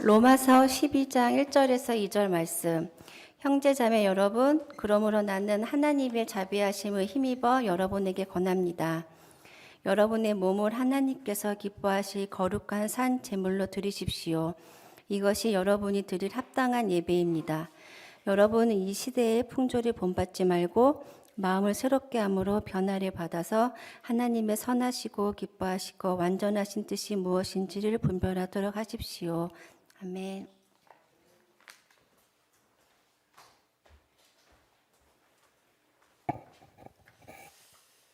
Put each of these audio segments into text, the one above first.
로마서 12장 1절에서 2절 말씀. 형제자매 여러분, 그러므로 나는 하나님의 자비하심을 힘입어 여러분에게 권합니다. 여러분의 몸을 하나님께서 기뻐하실 거룩한 산 제물로 드리십시오. 이것이 여러분이 드릴 합당한 예배입니다. 여러분은 이 시대의 풍조를 본받지 말고 마음을 새롭게 함으로 변화를 받아서 하나님의 선하시고 기뻐하시고 완전하신 뜻이 무엇인지를 분별하도록 하십시오. 아멘.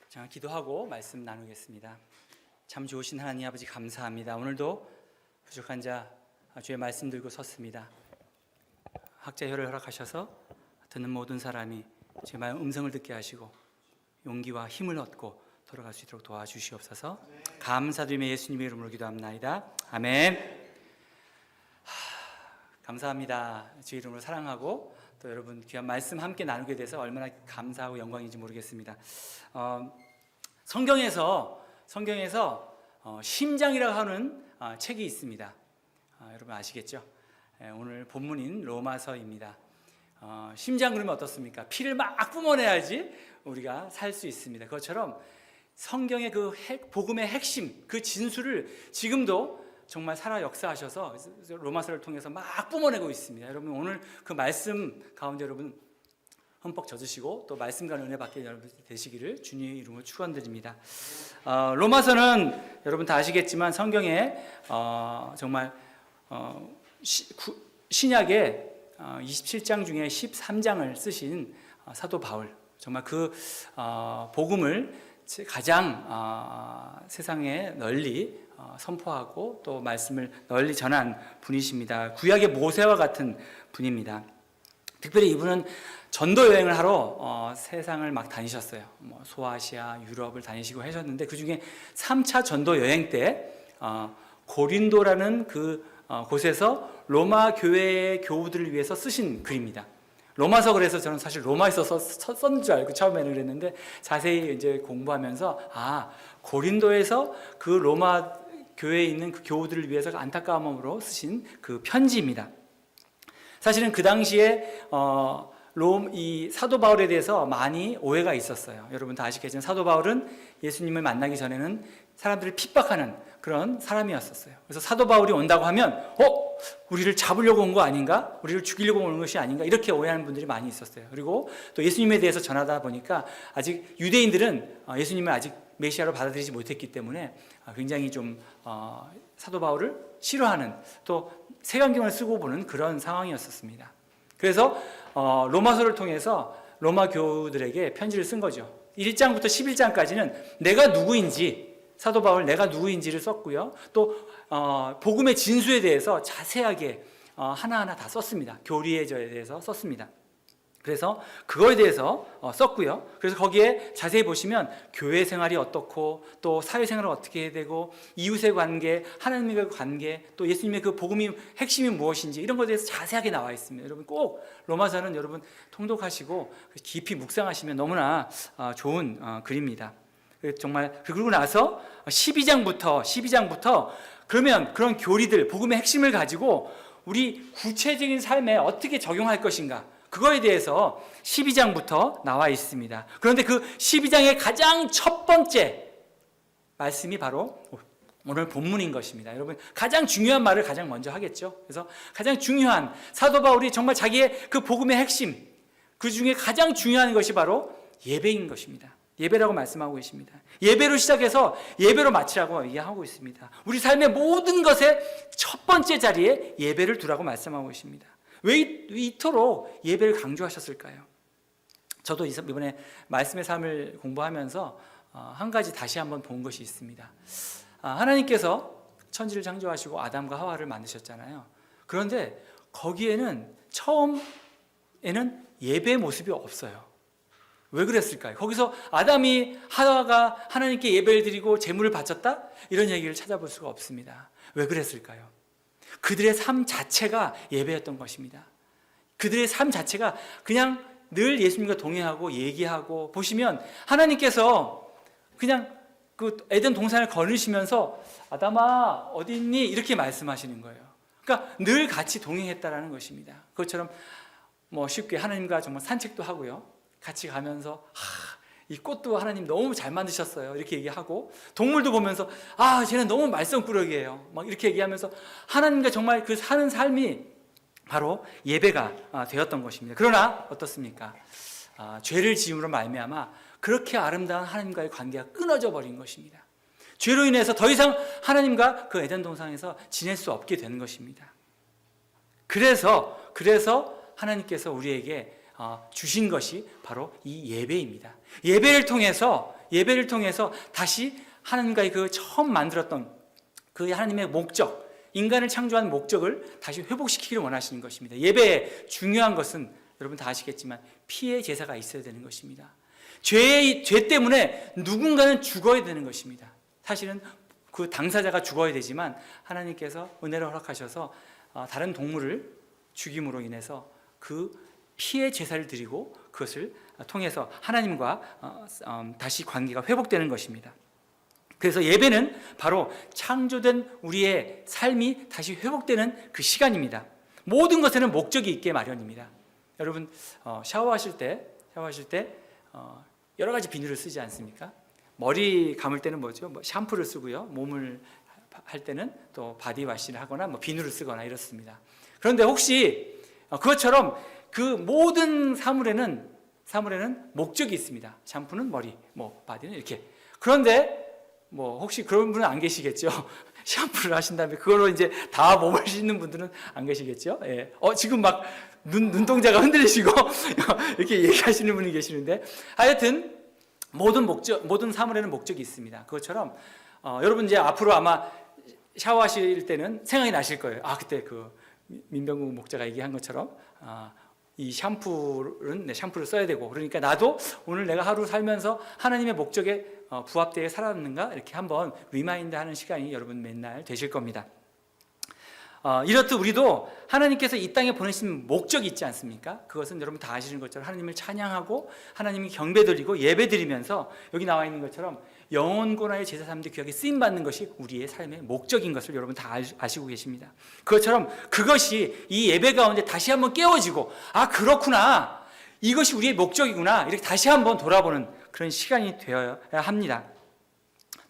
자, 기도하고 말씀 나누겠습니다. 참 좋으신 하나님 아버지 감사합니다. 오늘도 부족한 자 주의 말씀 들고 섰습니다. 학자혈을 허락하셔서 듣는 모든 사람이 주의 음성을 듣게 하시고 용기와 힘을 얻고 돌아갈 수 있도록 도와주시옵소서. 감사드리며 예수님의 이름으로 기도합나이다. 아멘. 감사합니다. 주의 이름으로 사랑하고 또 여러분 귀한 말씀 함께 나누게 돼서 얼마나 감사하고 영광인지 모르겠습니다. 성경에서 심장이라고 하는 책이 있습니다. 여러분 아시겠죠? 오늘 본문인 로마서입니다. 심장 그러면 어떻습니까? 피를 막 뿜어내야지 우리가 살 수 있습니다. 그것처럼 성경의 그 복음의 핵심, 그 진수를 지금도 정말 살아 역사하셔서 로마서를 통해서 막 뿜어내고 있습니다. 여러분 오늘 그 말씀 가운데 여러분 흠뻑 젖으시고 또 말씀과 은혜 받게 여러분 되시기를 주님의 이름으로 축원드립니다. 로마서는 여러분 다 아시겠지만 성경에 정말 신약의 27장 중에 13장을 쓰신 사도 바울, 정말 그 복음을 가장 세상에 널리 선포하고 또 말씀을 널리 전한 분이십니다. 구약의 모세와 같은 분입니다. 특별히 이분은 전도 여행을 하러 세상을 막 다니셨어요. 소아시아, 유럽을 다니시고 하셨는데 그 중에 3차 전도 여행 때 고린도라는 그 곳에서 로마 교회의 교우들을 위해서 쓰신 글입니다. 로마서 그래서 저는 사실 로마에서 썼는 줄 알고 처음에는 그랬는데 자세히 이제 공부하면서 고린도에서 그 로마 교회에 있는 그 교우들을 위해서 안타까움으로 쓰신 그 편지입니다. 사실은 그 당시에 이 사도 바울에 대해서 많이 오해가 있었어요. 여러분 다 아시겠지만 사도 바울은 예수님을 만나기 전에는 사람들을 핍박하는 그런 사람이었었어요. 그래서 사도 바울이 온다고 하면 우리를 잡으려고 온 거 아닌가? 우리를 죽이려고 온 것이 아닌가? 이렇게 오해하는 분들이 많이 있었어요. 그리고 또 예수님에 대해서 전하다 보니까 아직 유대인들은 예수님을 아직 메시아로 받아들이지 못했기 때문에 굉장히 좀 사도 바울을 싫어하는 또 색안경을 쓰고 보는 그런 상황이었었습니다. 그래서 로마서를 통해서 로마 교우들에게 편지를 쓴 거죠. 1장부터 11장까지는 내가 누구인지, 사도 바울 내가 누구인지를 썼고요. 또 복음의 진수에 대해서 자세하게 하나하나 다 썼습니다. 교리에 대해서 썼습니다. 그래서 그거에 대해서 썼고요. 그래서 거기에 자세히 보시면 교회 생활이 어떻고 또 사회 생활을 어떻게 해야 되고 이웃의 관계, 하나님과의 관계, 또 예수님의 그 복음이 핵심이 무엇인지 이런 것에 대해서 자세하게 나와 있습니다. 여러분 꼭 로마서는 여러분 통독하시고 깊이 묵상하시면 너무나 좋은 글입니다. 정말 그러고 나서 12장부터 그러면 그런 교리들, 복음의 핵심을 가지고 우리 구체적인 삶에 어떻게 적용할 것인가, 그거에 대해서 12장부터 나와 있습니다. 그런데 그 12장의 가장 첫 번째 말씀이 바로 오늘 본문인 것입니다. 여러분 가장 중요한 말을 가장 먼저 하겠죠. 그래서 가장 중요한 사도 바울이 정말 자기의 그 복음의 핵심, 그 중에 가장 중요한 것이 바로 예배인 것입니다. 예배라고 말씀하고 계십니다. 예배로 시작해서 예배로 마치라고 얘기하고 있습니다. 우리 삶의 모든 것의 첫 번째 자리에 예배를 두라고 말씀하고 계십니다. 왜 이토록 예배를 강조하셨을까요? 저도 이번에 말씀의 삶을 공부하면서 한 가지 다시 한번 본 것이 있습니다. 하나님께서 천지를 창조하시고 아담과 하와를 만드셨잖아요. 그런데 거기에는 처음에는 예배의 모습이 없어요. 왜 그랬을까요? 거기서 아담이 하와가 하나님께 예배를 드리고 제물을 바쳤다? 이런 얘기를 찾아볼 수가 없습니다. 왜 그랬을까요? 그들의 삶 자체가 예배였던 것입니다. 그들의 삶 자체가 그냥 늘 예수님과 동행하고 얘기하고, 보시면 하나님께서 그냥 그 에덴 동산을 거느시면서 아담아 어디 있니? 이렇게 말씀하시는 거예요. 그러니까 늘 같이 동행했다라는 것입니다. 그것처럼 뭐 쉽게 하나님과 정말 산책도 하고요. 같이 가면서 이 꽃도 하나님 너무 잘 만드셨어요. 이렇게 얘기하고 동물도 보면서 쟤는 너무 말썽꾸러기예요. 막 이렇게 얘기하면서 하나님과 정말 그 사는 삶이 바로 예배가 되었던 것입니다. 그러나 어떻습니까? 죄를 지음으로 말미암아 그렇게 아름다운 하나님과의 관계가 끊어져 버린 것입니다. 죄로 인해서 더 이상 하나님과 그 에덴 동산에서 지낼 수 없게 되는 것입니다. 그래서 하나님께서 우리에게 주신 것이 바로 이 예배입니다. 예배를 통해서 다시 하나님과의 그 처음 만들었던 그 하나님의 목적, 인간을 창조한 목적을 다시 회복시키기를 원하시는 것입니다. 예배의 중요한 것은 여러분 다 아시겠지만 피의 제사가 있어야 되는 것입니다. 죄 때문에 누군가는 죽어야 되는 것입니다. 사실은 그 당사자가 죽어야 되지만 하나님께서 은혜를 허락하셔서 다른 동물을 죽임으로 인해서 그 피의 제사를 드리고 그것을 통해서 하나님과 다시 관계가 회복되는 것입니다. 그래서 예배는 바로 창조된 우리의 삶이 다시 회복되는 그 시간입니다. 모든 것에는 목적이 있게 마련입니다. 여러분 샤워하실 때 여러 가지 비누를 쓰지 않습니까? 머리 감을 때는 뭐죠? 샴푸를 쓰고요. 몸을 할 때는 또 바디와시를 하거나 비누를 쓰거나 이렇습니다. 그런데 혹시 그것처럼 그 모든 사물에는 목적이 있습니다. 샴푸는 머리, 바디는 이렇게. 그런데 혹시 그런 분은 안 계시겠죠? 샴푸를 하신 다음에 그걸로 이제 다 몸을 씻는 분들은 안 계시겠죠? 예. 지금 막 눈동자가 흔들리시고 이렇게 얘기하시는 분이 계시는데 하여튼 모든 사물에는 목적이 있습니다. 그것처럼 여러분 이제 앞으로 아마 샤워하실 때는 생각이 나실 거예요. 그때 그 민병구 목자가 얘기한 것처럼 이 샴푸를 써야 되고 그러니까 나도 오늘 내가 하루 살면서 하나님의 목적에 부합되게 살았는가 이렇게 한번 리마인드하는 시간이 여러분 맨날 되실 겁니다. 이렇듯 우리도 하나님께서 이 땅에 보내신 목적이 있지 않습니까? 그것은 여러분 다 아시는 것처럼 하나님을 찬양하고 하나님이 경배드리고 예배드리면서 여기 나와 있는 것처럼 영혼고나의 제사 삼대 귀하게 쓰임받는 것이 우리의 삶의 목적인 것을 여러분 다 아시고 계십니다. 그것처럼 그것이 이 예배 가운데 다시 한번 깨워지고 그렇구나, 이것이 우리의 목적이구나, 이렇게 다시 한번 돌아보는 그런 시간이 되어야 합니다.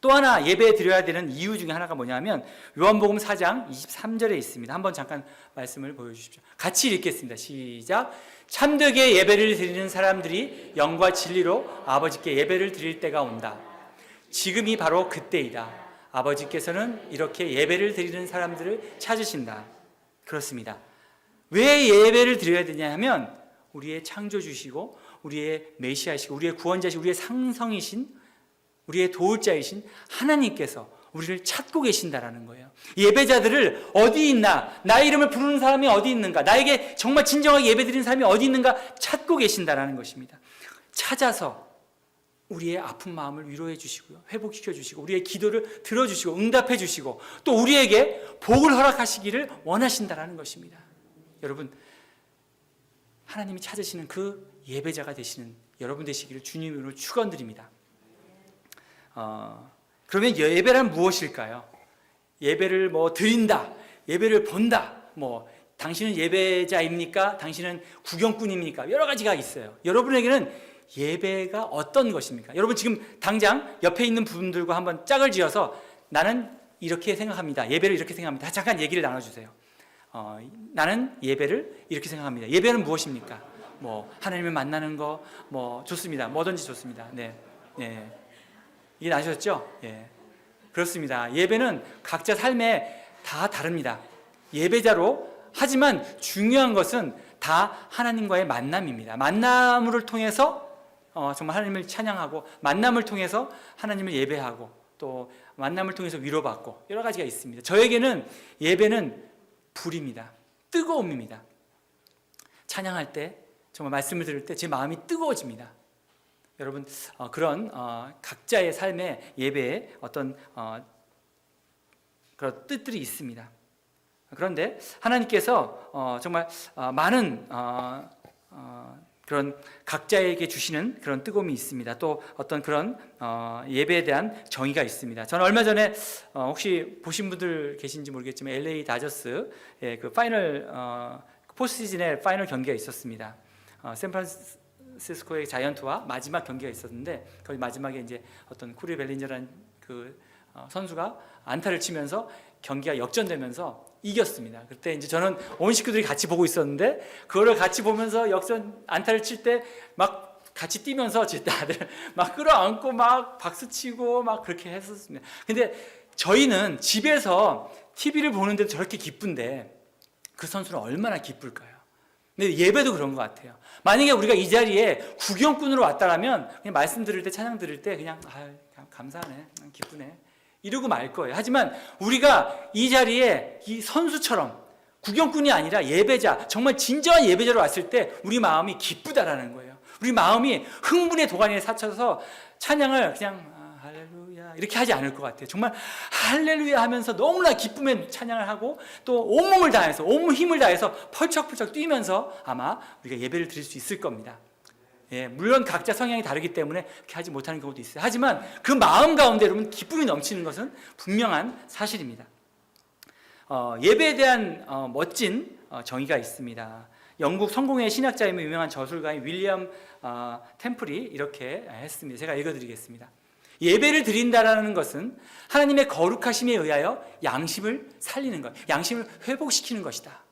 또 하나 예배 드려야 되는 이유 중에 하나가 뭐냐면 요한복음 4장 23절에 있습니다. 한번 잠깐 말씀을 보여주십시오. 같이 읽겠습니다. 시작. 참되게 예배를 드리는 사람들이 영과 진리로 아버지께 예배를 드릴 때가 온다. 지금이 바로 그때이다. 아버지께서는 이렇게 예배를 드리는 사람들을 찾으신다. 그렇습니다. 왜 예배를 드려야 되냐 하면 우리의 창조주시고 우리의 메시아이시고 우리의 구원자시고 우리의 상성이신 우리의 도울자이신 하나님께서 우리를 찾고 계신다라는 거예요. 예배자들을 어디 있나, 나의 이름을 부르는 사람이 어디 있는가, 나에게 정말 진정하게 예배드리는 사람이 어디 있는가 찾고 계신다라는 것입니다. 찾아서 우리의 아픈 마음을 위로해 주시고요, 회복시켜 주시고 우리의 기도를 들어주시고 응답해 주시고 또 우리에게 복을 허락하시기를 원하신다라는 것입니다. 여러분, 하나님이 찾으시는 그 예배자가 되시는 여러분 되시기를 주님으로 축원드립니다. 그러면 예배란 무엇일까요? 예배를 드린다, 예배를 본다, 당신은 예배자입니까? 당신은 구경꾼입니까? 여러 가지가 있어요. 여러분에게는 예배가 어떤 것입니까? 여러분 지금 당장 옆에 있는 분들과 한번 짝을 지어서 나는 이렇게 생각합니다, 예배를 이렇게 생각합니다, 잠깐 얘기를 나눠주세요. 나는 예배를 이렇게 생각합니다. 예배는 무엇입니까? 하나님을 만나는 거 좋습니다. 뭐든지 좋습니다. 네. 이게 나셨죠? 예. 그렇습니다. 예배는 각자 삶에 다 다릅니다. 예배자로, 하지만 중요한 것은 다 하나님과의 만남입니다. 만남을 통해서 정말 하나님을 찬양하고, 만남을 통해서 하나님을 예배하고, 또 만남을 통해서 위로받고, 여러 가지가 있습니다. 저에게는 예배는 불입니다. 뜨거움입니다. 찬양할 때, 정말 말씀을 들을 때 제 마음이 뜨거워집니다. 여러분, 그런 각자의 삶의 예배에 어떤 그런 뜻들이 있습니다. 그런데 하나님께서 정말 많은 그런 각자에게 주시는 그런 뜨거움이 있습니다. 또 어떤 그런 예배에 대한 정의가 있습니다. 저는 얼마 전에 혹시 보신 분들 계신지 모르겠지만 LA 다저스의 그 파이널 포스트 시즌의 파이널 경기가 있었습니다. 샌프란시스코의 자이언트와 마지막 경기가 있었는데 거기 마지막에 이제 어떤 코리 벨린저라는 그 선수가 안타를 치면서 경기가 역전되면서 이겼습니다. 그때 이제 저는 온 식구들이 같이 보고 있었는데 그거를 같이 보면서 역전 안타를 칠 때 막 같이 뛰면서 다들 막 끌어안고 막 박수치고 막 그렇게 했었습니다. 근데 저희는 집에서 TV를 보는데도 저렇게 기쁜데 그 선수는 얼마나 기쁠까요? 근데 예배도 그런 것 같아요. 만약에 우리가 이 자리에 구경꾼으로 왔다라면 그냥 말씀 들을 때 찬양 들을 때 그냥 감사하네, 기쁘네 이러고 말 거예요. 하지만 우리가 이 자리에 이 선수처럼 구경꾼이 아니라 예배자, 정말 진정한 예배자로 왔을 때 우리 마음이 기쁘다라는 거예요. 우리 마음이 흥분의 도가니에 사쳐서 찬양을 그냥 할렐루야 이렇게 하지 않을 것 같아요. 정말 할렐루야 하면서 너무나 기쁨의 찬양을 하고 또 온몸을 다해서 온몸 힘을 다해서 펄쩍펄쩍 뛰면서 아마 우리가 예배를 드릴 수 있을 겁니다. 예, 물론 각자 성향이 다르기 때문에 그렇게 하지 못하는 경우도 있어요. 하지만 그 마음 가운데 여러분 기쁨이 넘치는 것은 분명한 사실입니다. 예배에 대한 멋진 정의가 있습니다. 영국 성공의 신학자이며 유명한 저술가인 윌리엄 템플이 이렇게 했습니다. 제가 읽어드리겠습니다. 예배를 드린다라는 것은 하나님의 거룩하심에 의하여 양심을 살리는 것, 양심을 회복시키는 것이다.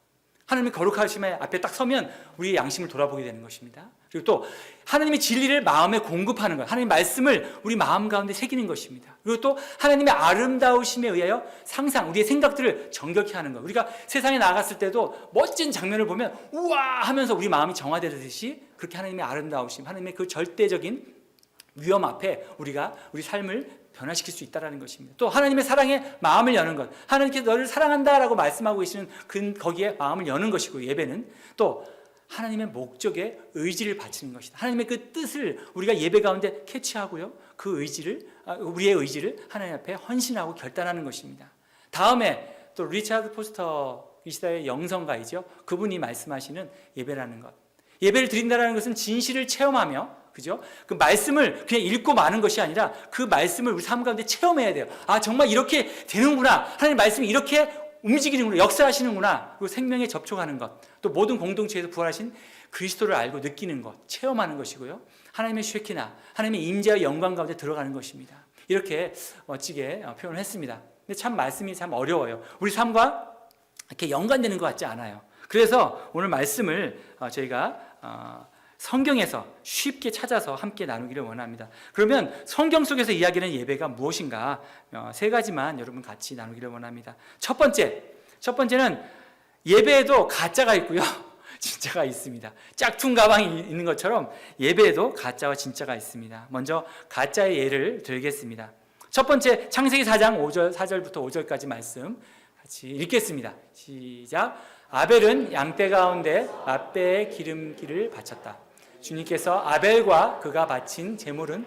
하나님의 거룩하심에 앞에 딱 서면 우리의 양심을 돌아보게 되는 것입니다. 그리고 또 하나님의 진리를 마음에 공급하는 것, 하나님의 말씀을 우리 마음 가운데 새기는 것입니다. 그리고 또 하나님의 아름다우심에 의하여 상상, 우리의 생각들을 정결케 하는 것. 우리가 세상에 나갔을 때도 멋진 장면을 보면 우와 하면서 우리 마음이 정화되듯이 그렇게 하나님의 아름다우심, 하나님의 그 절대적인 위험 앞에 우리가 우리 삶을 변화시킬 수 있다는 것입니다. 또 하나님의 사랑에 마음을 여는 것, 하나님께서 너를 사랑한다라고 말씀하고 계시는 거기에 마음을 여는 것이고, 예배는 또 하나님의 목적에 의지를 바치는 것이다. 하나님의 그 뜻을 우리가 예배 가운데 캐치하고요, 그 의지를, 우리의 의지를 하나님 앞에 헌신하고 결단하는 것입니다. 다음에 또 리차드 포스터 이 시대의 영성가이죠. 그분이 말씀하시는 예배라는 것, 예배를 드린다는 것은 진실을 체험하며, 그죠? 그 말씀을 그냥 읽고 마는 것이 아니라 그 말씀을 우리 삶 가운데 체험해야 돼요. 아, 정말 이렇게 되는구나. 하나님 말씀이 이렇게 움직이는구나. 역사하시는구나. 그리고 생명에 접촉하는 것. 또 모든 공동체에서 부활하신 그리스도를 알고 느끼는 것, 체험하는 것이고요. 하나님의 쉐키나, 하나님의 임재와 영광 가운데 들어가는 것입니다. 이렇게 멋지게 표현을 했습니다. 근데 참 말씀이 참 어려워요. 우리 삶과 이렇게 연관되는 것 같지 않아요. 그래서 오늘 말씀을 저희가 성경에서 쉽게 찾아서 함께 나누기를 원합니다. 그러면 성경 속에서 이야기하는 예배가 무엇인가 세 가지만 여러분 같이 나누기를 원합니다. 첫 번째는 예배에도 가짜가 있고요, 진짜가 있습니다. 짝퉁 가방이 있는 것처럼 예배에도 가짜와 진짜가 있습니다. 먼저 가짜의 예를 들겠습니다. 첫 번째, 창세기 4장 4절부터 5절까지 말씀 같이 읽겠습니다. 시작. 아벨은 양떼 가운데 맛배의 기름기를 바쳤다. 주님께서 아벨과 그가 바친 제물은,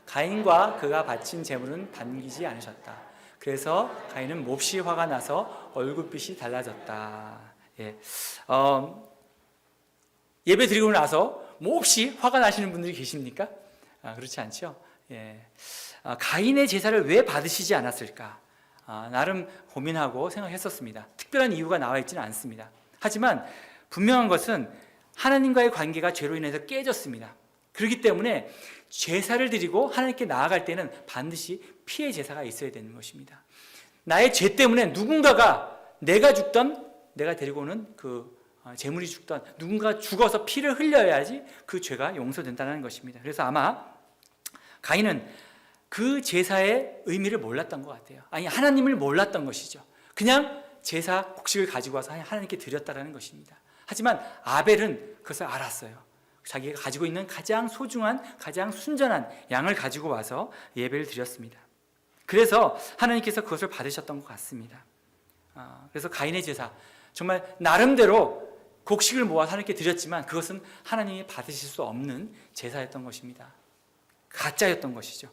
가인과 그가 바친 제물은 반기지 않으셨다. 그래서 가인은 몹시 화가 나서 얼굴빛이 달라졌다. 예배 드리고 나서 몹시 화가 나시는 분들이 계십니까? 그렇지 않죠? 가인의 제사를 왜 받으시지 않았을까? 나름 고민하고 생각했었습니다. 특별한 이유가 나와 있지는 않습니다. 하지만 분명한 것은 하나님과의 관계가 죄로 인해서 깨졌습니다. 그렇기 때문에 제사를 드리고 하나님께 나아갈 때는 반드시 피의 제사가 있어야 되는 것입니다. 나의 죄 때문에 누군가가, 내가 죽던, 내가 데리고 오는 그 재물이 죽던 누군가 죽어서 피를 흘려야지 그 죄가 용서된다는 것입니다. 그래서 아마 가인은 그 제사의 의미를 몰랐던 것 같아요. 아니, 하나님을 몰랐던 것이죠. 그냥 제사 곡식을 가지고 와서 하나님께 드렸다는 것입니다. 하지만 아벨은 그것을 알았어요. 자기가 가지고 있는 가장 소중한, 가장 순전한 양을 가지고 와서 예배를 드렸습니다. 그래서 하나님께서 그것을 받으셨던 것 같습니다. 그래서 가인의 제사, 정말 나름대로 곡식을 모아 하나님께 드렸지만 그것은 하나님이 받으실 수 없는 제사였던 것입니다. 가짜였던 것이죠.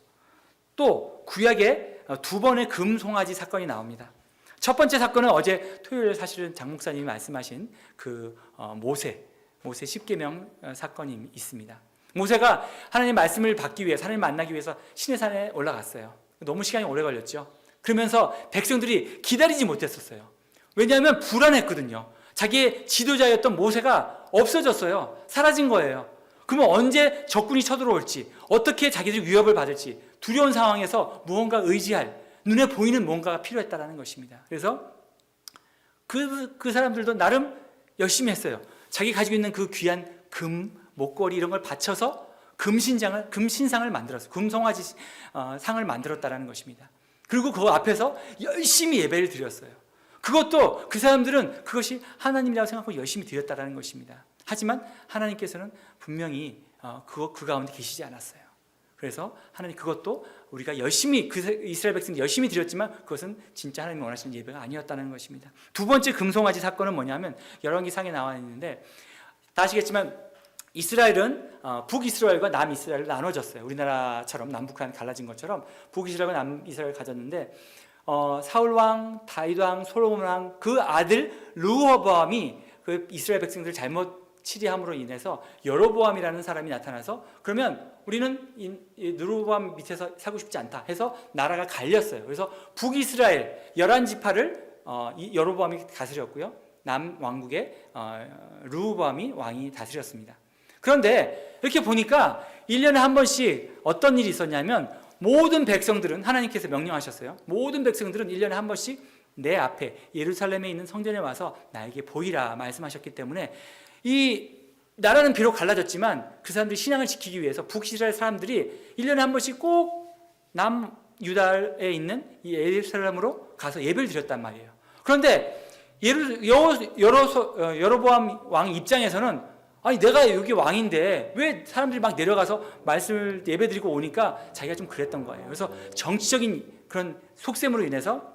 또 구약에 두 번의 금송아지 사건이 나옵니다. 첫 번째 사건은 어제 토요일 사실은 장 목사님이 말씀하신 그 모세, 모세 10계명 사건이 있습니다. 모세가 하나님의 말씀을 받기 위해서, 하나님 만나기 위해서 시내산에 올라갔어요. 너무 시간이 오래 걸렸죠. 그러면서 백성들이 기다리지 못했었어요. 왜냐하면 불안했거든요. 자기의 지도자였던 모세가 없어졌어요. 사라진 거예요. 그러면 언제 적군이 쳐들어올지, 어떻게 자기들이 위협을 받을지 두려운 상황에서 무언가 의지할, 눈에 보이는 뭔가가 필요했다는 것입니다. 그래서 그 사람들도 나름 열심히 했어요. 자기 가지고 있는 그 귀한 금, 목걸이 이런 걸 바쳐서 금신상을 만들었어요. 금송아지 상을 만들었다는 것입니다. 그리고 그 앞에서 열심히 예배를 드렸어요. 그것도 그 사람들은 그것이 하나님이라고 생각하고 열심히 드렸다는 것입니다. 하지만 하나님께서는 분명히 그 가운데 계시지 않았어요. 그래서 하나님 그것도 우리가 열심히 이스라엘 백성이 열심히 드렸지만 그것은 진짜 하나님이 원하시는 예배가 아니었다는 것입니다. 두 번째 금송아지 사건은 뭐냐면 열왕기상에 나와 있는데 다 아시겠지만 이스라엘은 북이스라엘과 남이스라엘로 나눠졌어요. 우리나라처럼 남북한 갈라진 것처럼 북이스라엘과 남이스라엘을 가졌는데 사울왕, 다윗왕, 솔로몬왕 그 아들 르호보암이 그 이스라엘 백성들을 잘못 치리함으로 인해서 여로보암이라는 사람이 나타나서 그러면 우리는 이 르호보암 밑에서 살고 싶지 않다 해서 나라가 갈렸어요. 그래서 북이스라엘 11지파를 이 여로보암이 다스렸고요. 남왕국의 르호보암이 왕이 다스렸습니다. 그런데 이렇게 보니까 1년에 한 번씩 어떤 일이 있었냐면 모든 백성들은 하나님께서 명령하셨어요. 모든 백성들은 1년에 한 번씩 내 앞에 예루살렘에 있는 성전에 와서 나에게 보이라 말씀하셨기 때문에 이 나라는 비록 갈라졌지만 그 사람들이 신앙을 지키기 위해서 북이스라엘 사람들이 1년에 한 번씩 꼭 남유다에 있는 이 예루살렘으로 가서 예배를 드렸단 말이에요. 그런데 여로보암 왕 입장에서는 아니 내가 여기 왕인데 왜 사람들이 막 내려가서 말씀을 예배드리고 오니까 자기가 좀 그랬던 거예요. 그래서 정치적인 그런 속셈으로 인해서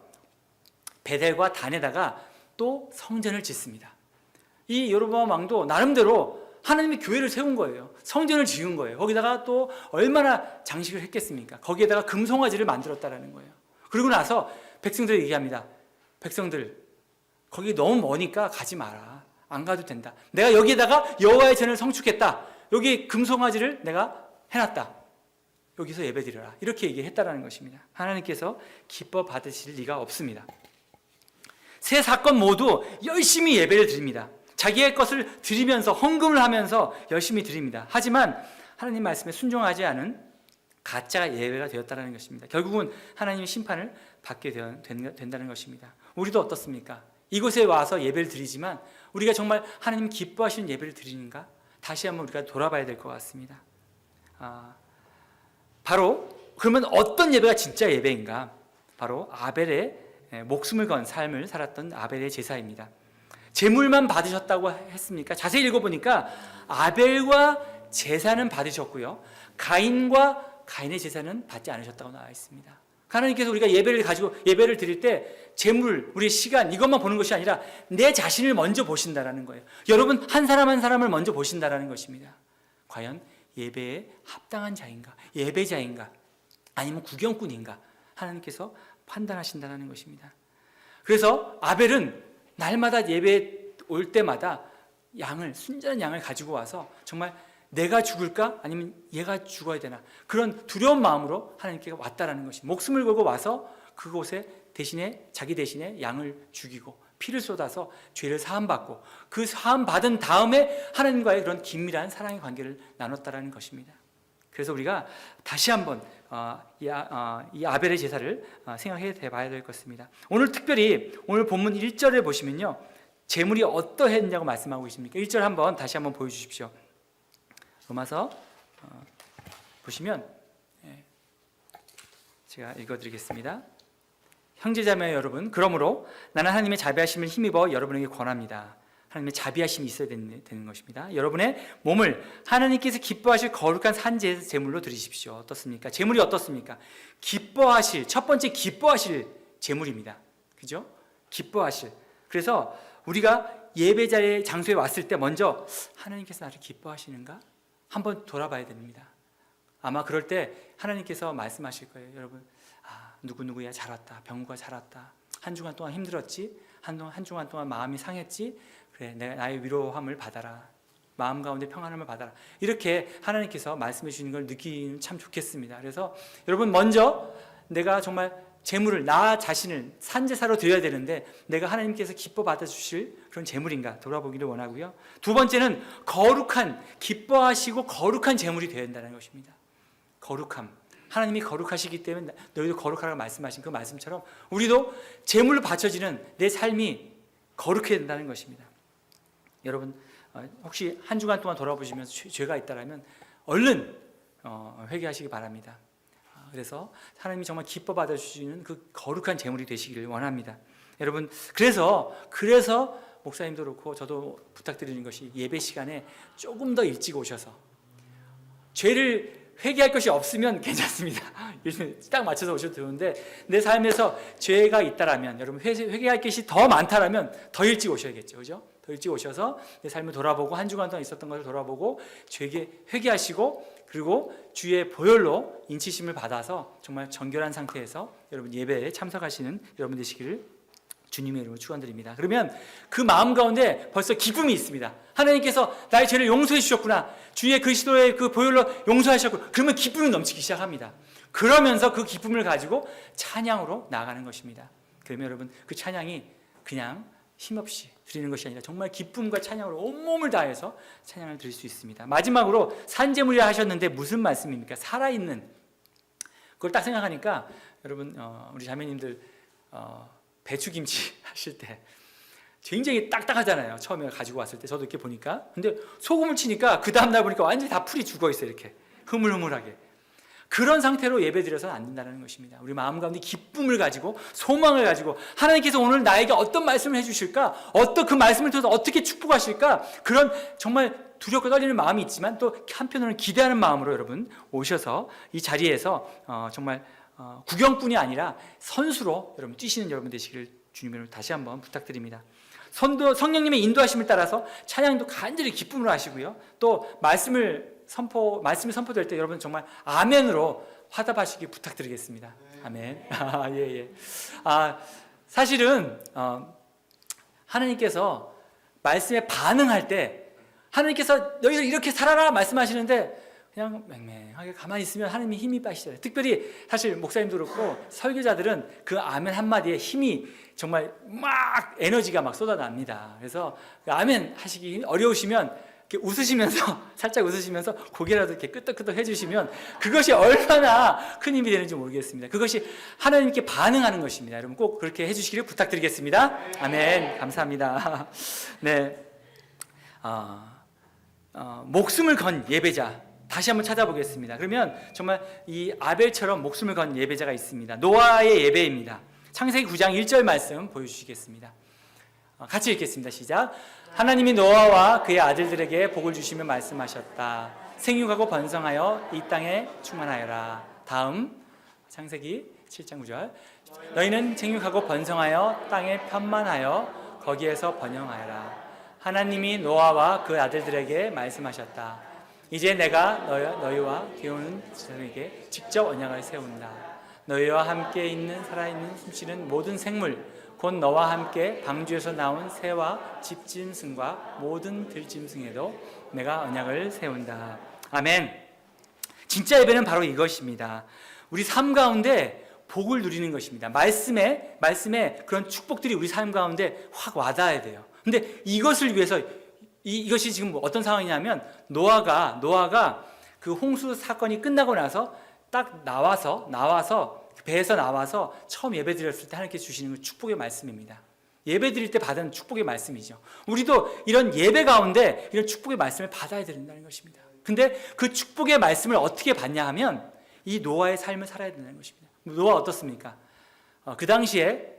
베델과 단에다가 또 성전을 짓습니다. 이 여로보암 왕도 나름대로 하나님의 교회를 세운 거예요. 성전을 지은 거예요. 거기다가 또 얼마나 장식을 했겠습니까? 거기에다가 금송아지를 만들었다라는 거예요. 그리고 나서 백성들에게 얘기합니다. 백성들 거기 너무 머니까 가지 마라. 안 가도 된다. 내가 여기에다가 여호와의 전을 성축했다. 여기 금송아지를 내가 해놨다. 여기서 예배드려라. 이렇게 얘기했다라는 것입니다. 하나님께서 기뻐 받으실 리가 없습니다. 세 사건 모두 열심히 예배를 드립니다. 자기의 것을 드리면서 헌금을 하면서 열심히 드립니다. 하지만 하나님 말씀에 순종하지 않은 가짜 예배가 되었다는 것입니다. 결국은 하나님의 심판을 받게 된다는 것입니다. 우리도 어떻습니까? 이곳에 와서 예배를 드리지만 우리가 정말 하나님 기뻐하시는 예배를 드리는가? 다시 한번 우리가 돌아봐야 될 것 같습니다. 바로 그러면 어떤 예배가 진짜 예배인가? 바로 아벨의 목숨을 건 삶을 살았던 아벨의 제사입니다. 제물만 받으셨다고 했습니까? 자세히 읽어보니까 아벨과 제사는 받으셨고요. 가인의 제사는 받지 않으셨다고 나와 있습니다. 하나님께서 우리가 예배를 드릴 때 제물, 우리의 시간 이것만 보는 것이 아니라 내 자신을 먼저 보신다라는 거예요. 여러분 한 사람 한 사람을 먼저 보신다라는 것입니다. 과연 예배에 합당한 자인가? 예배자인가? 아니면 구경꾼인가? 하나님께서 판단하신다는 것입니다. 그래서 아벨은 날마다 예배에 올 때마다 순전한 양을 가지고 와서 정말 내가 죽을까? 아니면 얘가 죽어야 되나? 그런 두려운 마음으로 하나님께 왔다라는 것입니다. 목숨을 걸고 와서 그곳에 자기 대신에 양을 죽이고 피를 쏟아서 죄를 사함받고 그 사함받은 다음에 하나님과의 그런 긴밀한 사랑의 관계를 나눴다라는 것입니다. 그래서 우리가 다시 한번 이 아벨의 제사를 생각해 봐야 될 것입니다. 오늘 특별히 오늘 본문 1절에 보시면요. 제물이 어떠했냐고 말씀하고 계십니까? 1절 다시 한번 보여주십시오. 로마서 보시면 제가 읽어드리겠습니다. 형제자매 여러분, 그러므로 나는 하나님의 자비하심을 힘입어 여러분에게 권합니다. 하나님의 자비하심이 있어야 되는 것입니다. 여러분의 몸을 하나님께서 기뻐하실 거룩한 산제 제물로 드리십시오. 어떻습니까? 제물이 어떻습니까? 첫 번째 기뻐하실 제물입니다. 그죠? 기뻐하실. 그래서 우리가 예배자의 장소에 왔을 때 먼저 하나님께서 나를 기뻐하시는가? 한번 돌아봐야 됩니다. 아마 그럴 때 하나님께서 말씀하실 거예요. 여러분, 누구누구야 잘 왔다. 병구가 잘 왔다. 한 주간 동안 힘들었지? 한 주간 동안 마음이 상했지? 그래, 나의 위로함을 받아라. 마음 가운데 평안함을 받아라. 이렇게 하나님께서 말씀해 주시는 걸 느끼면 참 좋겠습니다. 그래서 여러분, 먼저 내가 정말 재물을, 나 자신을 산제사로 드려야 되는데 내가 하나님께서 기뻐 받아주실 그런 재물인가 돌아보기를 원하고요. 두 번째는 거룩한, 기뻐하시고 거룩한 재물이 되어야 된다는 것입니다. 거룩함. 하나님이 거룩하시기 때문에 너희도 거룩하라고 말씀하신 그 말씀처럼 우리도 재물로 바쳐지는 내 삶이 거룩해야 된다는 것입니다. 여러분, 혹시 한 주간 동안 돌아보시면서 죄가 있다면 얼른 회개하시기 바랍니다. 그래서 하나님이 정말 기뻐 받아주시는 그 거룩한 재물이 되시기를 원합니다. 여러분, 그래서 목사님도 그렇고 저도 부탁드리는 것이 예배 시간에 조금 더 일찍 오셔서, 죄를 회개할 것이 없으면 괜찮습니다. 요즘 딱 맞춰서 오셔도 되는데 내 삶에서 죄가 있다라면, 여러분 회개할 것이 더 많다라면 더 일찍 오셔야겠죠, 그죠? 더 일찍 오셔서 내 삶을 돌아보고 한 주간 동안 있었던 것을 돌아보고 회개하시고, 그리고 주의 보혈로 인치심을 받아서 정말 정결한 상태에서 여러분 예배에 참석하시는 여러분 되시기를 주님의 이름으로 축원드립니다. 그러면 그 마음 가운데 벌써 기쁨이 있습니다. 하나님께서 나의 죄를 용서해 주셨구나, 주의 그리스도의 그 보혈로 용서하셨고, 그러면 기쁨이 넘치기 시작합니다. 그러면서 그 기쁨을 가지고 찬양으로 나아가는 것입니다. 그러면 여러분, 그 찬양이 그냥 힘없이 드리는 것이 아니라 정말 기쁨과 찬양으로 온몸을 다해서 찬양을 드릴 수 있습니다. 마지막으로 산제물이라 하셨는데 무슨 말씀입니까? 살아있는, 그걸 딱 생각하니까 여러분, 우리 자매님들 배추김치 하실 때 굉장히 딱딱하잖아요. 처음에 가지고 왔을 때 저도 이렇게 보니까. 근데 소금을 치니까 그 다음날 보니까 완전히 다 풀이 죽어 있어요. 이렇게 흐물흐물하게. 그런 상태로 예배드려서는 안 된다는 것입니다. 우리 마음 가운데 기쁨을 가지고, 소망을 가지고, 하나님께서 오늘 나에게 어떤 말씀을 해주실까, 어떤 그 말씀을 통해서 어떻게 축복하실까, 그런 정말 두렵고 떨리는 마음이 있지만 또 한편으로는 기대하는 마음으로 여러분 오셔서 이 자리에서 정말 구경뿐이 아니라 선수로 여러분 뛰시는 여러분 되시기를 주님으로 다시 한번 부탁드립니다. 성령님의 인도하심을 따라서 찬양도 간절히 기쁨으로 하시고요. 또 말씀이 선포될 때 여러분 정말 아멘으로 화답하시기 부탁드리겠습니다. 아멘. 예. 사실은 하나님께서 말씀에 반응할 때, 하나님께서 너희들 이렇게 살아라 말씀하시는데 그냥 맹맹하게 가만히 있으면 하나님이 힘이 빠지잖아요. 특별히 사실 목사님도 그렇고 설교자들은 그 아멘 한마디에 힘이 정말 막 에너지가 막 쏟아납니다. 그래서 아멘 하시기 어려우시면 이렇게 웃으시면서 살짝 웃으시면서 고개라도 이렇게 끄덕끄덕 해주시면 그것이 얼마나 큰 힘이 되는지 모르겠습니다. 그것이 하나님께 반응하는 것입니다. 여러분 꼭 그렇게 해주시기를 부탁드리겠습니다. 아멘. 감사합니다. 네, 목숨을 건 예배자 다시 한번 찾아보겠습니다. 그러면 정말 이 아벨처럼 목숨을 건 예배자가 있습니다. 노아의 예배입니다. 창세기 9장 1절 말씀 보여주시겠습니다. 같이 읽겠습니다. 시작. 하나님이 노아와 그의 아들들에게 복을 주시며 말씀하셨다. 생육하고 번성하여 이 땅에 충만하여라. 다음 창세기 7장 9절. 너희는 생육하고 번성하여 땅에 편만하여 거기에서 번영하여라. 하나님이 노아와 그 아들들에게 말씀하셨다. 이제 내가 너희와 뒤오는 자손에게 직접 언약을 세운다. 너희와 함께 있는 살아있는 숨쉬는 모든 생물, 곧 너와 함께 방주에서 나온 새와 집짐승과 모든 들짐승에도 내가 언약을 세운다. 아멘. 진짜 예배는 바로 이것입니다. 우리 삶 가운데 복을 누리는 것입니다. 말씀에 그런 축복들이 우리 삶 가운데 확 와닿아야 돼요. 근데 이것을 위해서 이것이 지금 어떤 상황이냐면 노아가 그 홍수 사건이 끝나고 나서 딱 나와서 배에서 나와서 처음 예배드렸을 때 하나님께서 주시는 그 축복의 말씀입니다. 예배드릴 때 받은 축복의 말씀이죠. 우리도 이런 예배 가운데 이런 축복의 말씀을 받아야 된다는 것입니다. 근데 그 축복의 말씀을 어떻게 받냐 하면 이 노아의 삶을 살아야 된다는 것입니다. 노아 어떻습니까? 그 당시에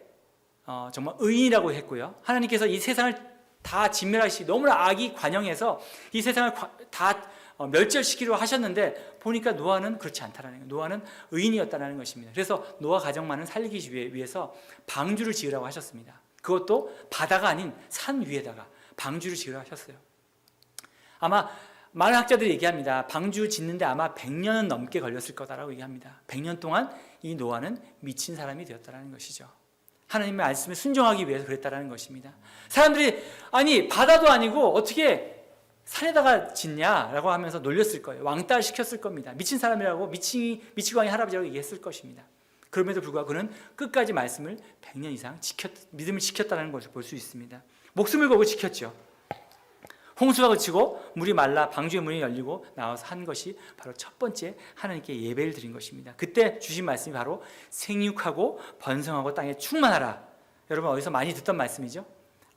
정말 의인이라고 했고요. 하나님께서 이 세상을 다 진멸하시기, 너무나 악이 관영해서 이 세상을 다 멸절시키려 하셨는데 보니까 노아는 그렇지 않다라는 거예요. 노아는 의인이었다는 것입니다. 그래서 노아 가정만은 살리기 위해서 방주를 지으라고 하셨습니다. 그것도 바다가 아닌 산 위에다가 방주를 지으라고 하셨어요. 아마 많은 학자들이 얘기합니다. 방주 짓는데 아마 100년은 넘게 걸렸을 거다라고 얘기합니다. 100년 동안 이 노아는 미친 사람이 되었다는 것이죠. 하나님의 말씀에 순종하기 위해서 그랬다는 것입니다. 사람들이 아니 바다도 아니고 어떻게 산에다가 짓냐라고 하면서 놀렸을 거예요. 왕따 시켰을 겁니다. 미친 사람이라고 미치광이 할아버지라고 얘기했을 것입니다. 그럼에도 불구하고 그는 끝까지 말씀을 100년 이상 믿음을 지켰다는 것을 볼 수 있습니다. 목숨을 걸고 지켰죠. 홍수가 그치고 물이 말라 방주의 문이 열리고 나와서 한 것이 바로 첫 번째 하나님께 예배를 드린 것입니다. 그때 주신 말씀이 바로 생육하고 번성하고 땅에 충만하라. 여러분 어디서 많이 듣던 말씀이죠?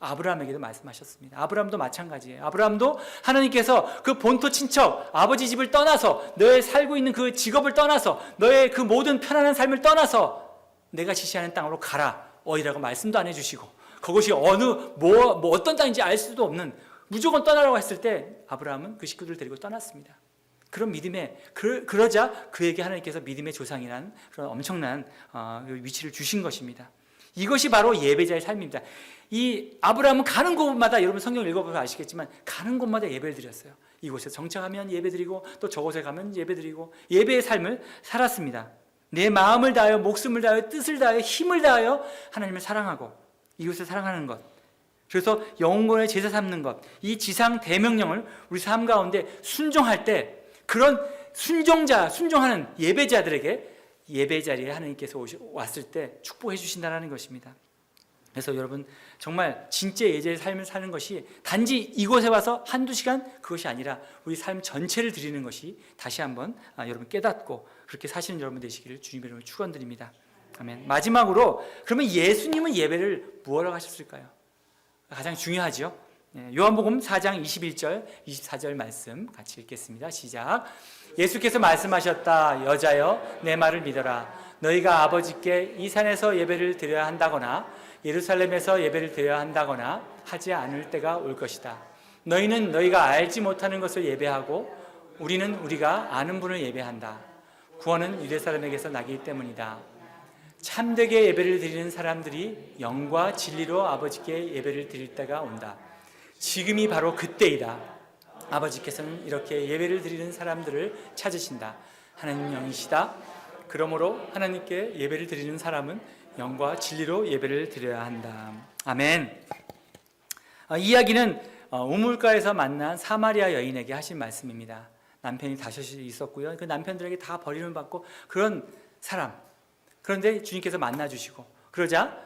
아브라함에게도 말씀하셨습니다. 아브라함도 마찬가지예요. 아브라함도 하나님께서 그 본토 친척 아버지 집을 떠나서 너의 살고 있는 그 직업을 떠나서 너의 그 모든 편안한 삶을 떠나서 내가 지시하는 땅으로 가라. 어디라고 말씀도 안 해주시고 그것이 어떤 땅인지 알 수도 없는 무조건 떠나라고 했을 때 아브라함은 그 식구들을 데리고 떠났습니다. 그런 믿음에 그러자 그에게 하나님께서 믿음의 조상이라는 그런 엄청난 위치를 주신 것입니다. 이것이 바로 예배자의 삶입니다. 이 아브라함은 가는 곳마다 여러분 성경을 읽어보면 아시겠지만 가는 곳마다 예배를 드렸어요. 이곳에 정착하면 예배드리고 또 저곳에 가면 예배드리고 예배의 삶을 살았습니다. 내 마음을 다하여 목숨을 다하여 뜻을 다하여 힘을 다하여 하나님을 사랑하고 이곳을 사랑하는 것, 그래서 영혼의 제사 삼는 것, 이 지상 대명령을 우리 삶 가운데 순종할 때 그런 순종하는 예배자들에게 예배 자리에 하나님께서 왔을 때 축복해 주신다는 것입니다. 그래서 여러분 정말 진짜 예배의 삶을 사는 것이 단지 이곳에 와서 한두 시간 그것이 아니라 우리 삶 전체를 드리는 것이 다시 한번 여러분 깨닫고 그렇게 사시는 여러분 되시기를 주님의 이름으로 축원드립니다. 아멘. 마지막으로 그러면 예수님은 예배를 무엇라고 하셨을까요? 가장 중요하죠. 요한복음 4장 21절 24절 말씀 같이 읽겠습니다. 시작. 예수께서 말씀하셨다. 여자여 내 말을 믿어라. 너희가 아버지께 이 산에서 예배를 드려야 한다거나 예루살렘에서 예배를 드려야 한다거나 하지 않을 때가 올 것이다. 너희는 너희가 알지 못하는 것을 예배하고 우리는 우리가 아는 분을 예배한다. 구원은 유대 사람에게서 나기 때문이다. 참되게 예배를 드리는 사람들이 영과 진리로 아버지께 예배를 드릴 때가 온다. 지금이 바로 그때이다. 아버지께서는 이렇게 예배를 드리는 사람들을 찾으신다. 하나님 영이시다. 그러므로 하나님께 예배를 드리는 사람은 영과 진리로 예배를 드려야 한다. 아멘. 이 이야기는 우물가에서 만난 사마리아 여인에게 하신 말씀입니다. 남편이 다섯이 있었고요. 그 남편들에게 다 버림을 받고 그런 사람. 그런데 주님께서 만나주시고 그러자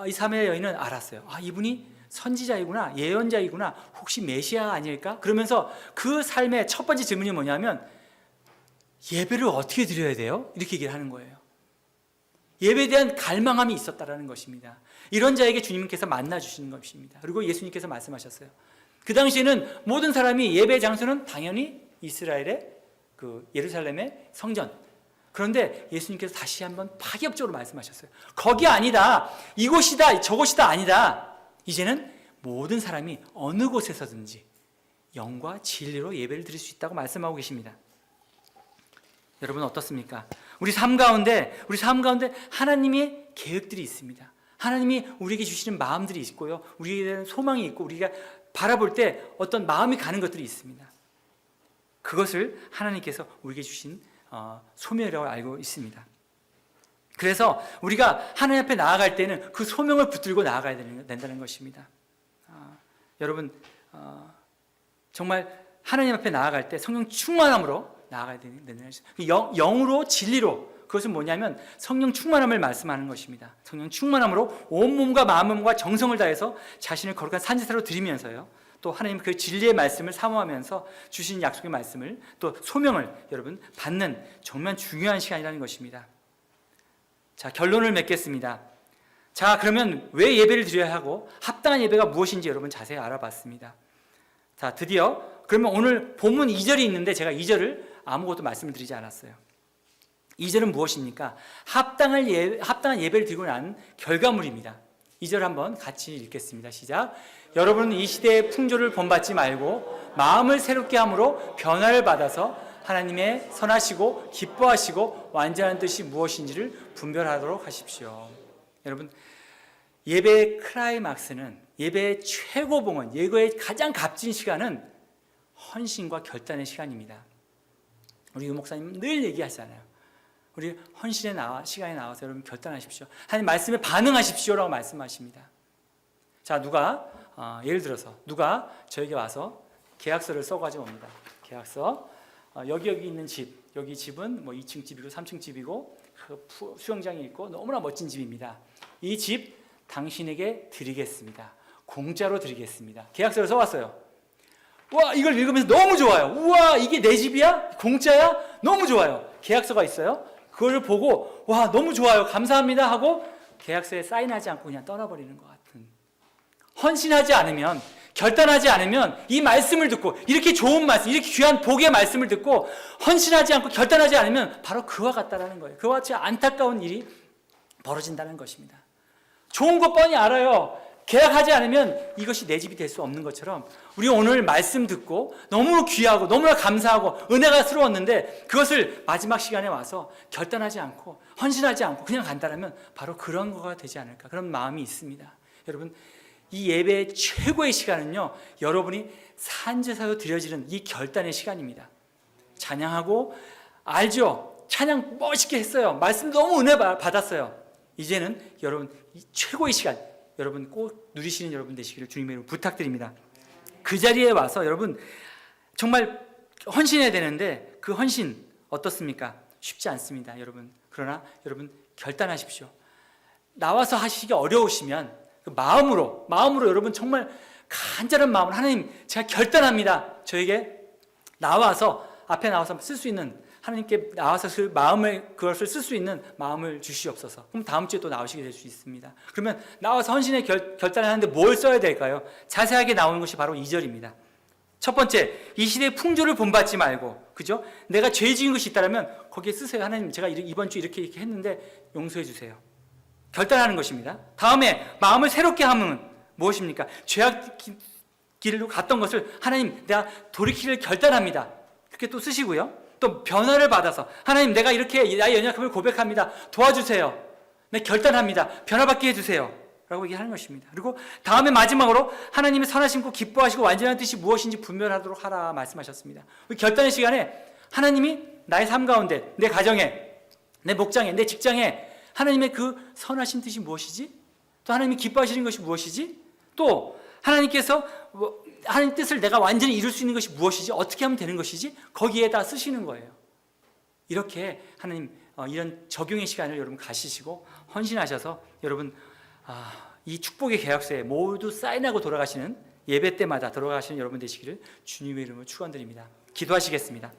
이 사마리아 여인은 알았어요. 이분이 선지자이구나, 예언자이구나, 혹시 메시아 아닐까? 그러면서 그 삶의 첫 번째 질문이 뭐냐면 예배를 어떻게 드려야 돼요? 이렇게 얘기를 하는 거예요. 예배에 대한 갈망함이 있었다라는 것입니다. 이런 자에게 주님께서 만나주시는 것입니다. 그리고 예수님께서 말씀하셨어요. 그 당시에는 모든 사람이 예배 장소는 당연히 이스라엘의 그 예루살렘의 성전. 그런데 예수님께서 다시 한번 파격적으로 말씀하셨어요. 거기 아니다. 이곳이다. 저곳이다. 아니다. 이제는 모든 사람이 어느 곳에서든지 영과 진리로 예배를 드릴 수 있다고 말씀하고 계십니다. 여러분 어떻습니까? 우리 삶 가운데 하나님의 계획들이 있습니다. 하나님이 우리에게 주시는 마음들이 있고요. 우리에 대한 소망이 있고 우리가 바라볼 때 어떤 마음이 가는 것들이 있습니다. 그것을 하나님께서 우리에게 주신 소명이라고 알고 있습니다. 그래서 우리가 하나님 앞에 나아갈 때는 그 소명을 붙들고 나아가야 된다는 것입니다. 여러분 정말 하나님 앞에 나아갈 때 성령 충만함으로 나아가야 된다는 것입니다. 영으로 진리로 그것은 뭐냐면 성령 충만함을 말씀하는 것입니다. 성령 충만함으로 온 몸과 마음과 정성을 다해서 자신을 거룩한 산제사로 드리면서요. 또 하나님 그 진리의 말씀을 사모하면서 주신 약속의 말씀을 또 소명을 여러분 받는 정말 중요한 시간이라는 것입니다. 자, 결론을 맺겠습니다. 자, 그러면 왜 예배를 드려야 하고 합당한 예배가 무엇인지 여러분 자세히 알아봤습니다. 자, 드디어 그러면 오늘 본문 2절이 있는데 제가 2절을 아무것도 말씀을 드리지 않았어요. 2절은 무엇입니까? 합당한 예배를 드리고 난 결과물입니다. 2절 한번 같이 읽겠습니다. 시작. 여러분은 이 시대의 풍조를 본받지 말고 마음을 새롭게 함으로 변화를 받아서 하나님의 선하시고 기뻐하시고 완전한 뜻이 무엇인지를 분별하도록 하십시오. 여러분 예배의 클라이막스는 예배의 최고봉은 예배의 가장 값진 시간은 헌신과 결단의 시간입니다. 우리 유 목사님 늘 얘기하잖아요. 우리 헌신의 시간에 나와서 여러분 결단하십시오. 하나님 말씀에 반응하십시오라고 말씀하십니다. 자, 누가 예를 들어서 누가 저에게 와서 계약서를 써가지고 옵니다. 계약서. 여기 있는 집, 여기 집은 뭐 2층 집이고 3층 집이고 수영장이 있고 너무나 멋진 집입니다. 이 집 당신에게 드리겠습니다. 공짜로 드리겠습니다. 계약서를 써왔어요. 와, 이걸 읽으면서 너무 좋아요. 우와, 이게 내 집이야? 공짜야? 너무 좋아요. 계약서가 있어요. 그걸 보고 와, 너무 좋아요. 감사합니다 하고 계약서에 사인하지 않고 그냥 떠나버리는 것 같은. 헌신하지 않으면, 결단하지 않으면 이 말씀을 듣고, 이렇게 좋은 말씀, 이렇게 귀한 복의 말씀을 듣고 헌신하지 않고 결단하지 않으면 바로 그와 같다라는 거예요. 그와 같이 안타까운 일이 벌어진다는 것입니다. 좋은 거 뻔히 알아요. 계약하지 않으면 이것이 내 집이 될 수 없는 것처럼 우리 오늘 말씀 듣고 너무 귀하고 너무나 감사하고 은혜가 스러웠는데 그것을 마지막 시간에 와서 결단하지 않고 헌신하지 않고 그냥 간다면 바로 그런 거가 되지 않을까, 그런 마음이 있습니다. 여러분, 이 예배의 최고의 시간은요, 여러분이 산제사로 드려지는 이 결단의 시간입니다. 찬양하고, 알죠? 찬양 멋있게 했어요. 말씀 너무 은혜 받았어요. 이제는 여러분 이 최고의 시간, 여러분 꼭 누리시는 여러분 되시기를 주님의 이름으로 부탁드립니다. 그 자리에 와서 여러분 정말 헌신해야 되는데 그 헌신 어떻습니까? 쉽지 않습니다, 여러분. 그러나 여러분 결단하십시오. 나와서 하시기 어려우시면 그 마음으로 여러분 정말 간절한 마음으로, 하나님 제가 결단합니다. 저에게 앞에 나와서 쓸 수 있는, 하나님께 나와서 그 마음을, 그것을 쓸 수 있는 마음을 주시옵소서. 그럼 다음 주에 또 나오시게 될 수 있습니다. 그러면 나와서 헌신의 결단을 하는데 뭘 써야 될까요? 자세하게 나오는 것이 바로 2절입니다. 첫 번째, 이 시대의 풍조를 본받지 말고, 그죠? 내가 죄 지은 것이 있다면 거기에 쓰세요. 하나님 제가 이번 주 이렇게 했는데 용서해 주세요. 결단하는 것입니다. 다음에 마음을 새롭게 함은 무엇입니까? 죄악 길로 갔던 것을 하나님 내가 돌이키를 결단합니다. 그렇게 또 쓰시고요. 또 변화를 받아서 하나님 내가 이렇게 나의 연약함을 고백합니다. 도와주세요. 네, 결단합니다. 변화받게 해주세요. 라고 얘기하는 것입니다. 그리고 다음에 마지막으로 하나님의 선하심고 기뻐하시고 완전한 뜻이 무엇인지 분별하도록 하라 말씀하셨습니다. 우리 결단의 시간에 하나님이 나의 삶 가운데, 내 가정에, 내 목장에, 내 직장에 하나님의 그 선하신 뜻이 무엇이지? 또 하나님이 기뻐하시는 것이 무엇이지? 또 하나님께서 하나님 뜻을 내가 완전히 이룰 수 있는 것이 무엇이지? 어떻게 하면 되는 것이지? 거기에다 쓰시는 거예요. 이렇게 하나님 이런 적용의 시간을 여러분 가시시고 헌신하셔서 여러분 이 축복의 계약서에 모두 사인하고 돌아가시는, 예배 때마다 돌아가시는 여러분 되시기를 주님의 이름으로 축원드립니다. 기도하시겠습니다.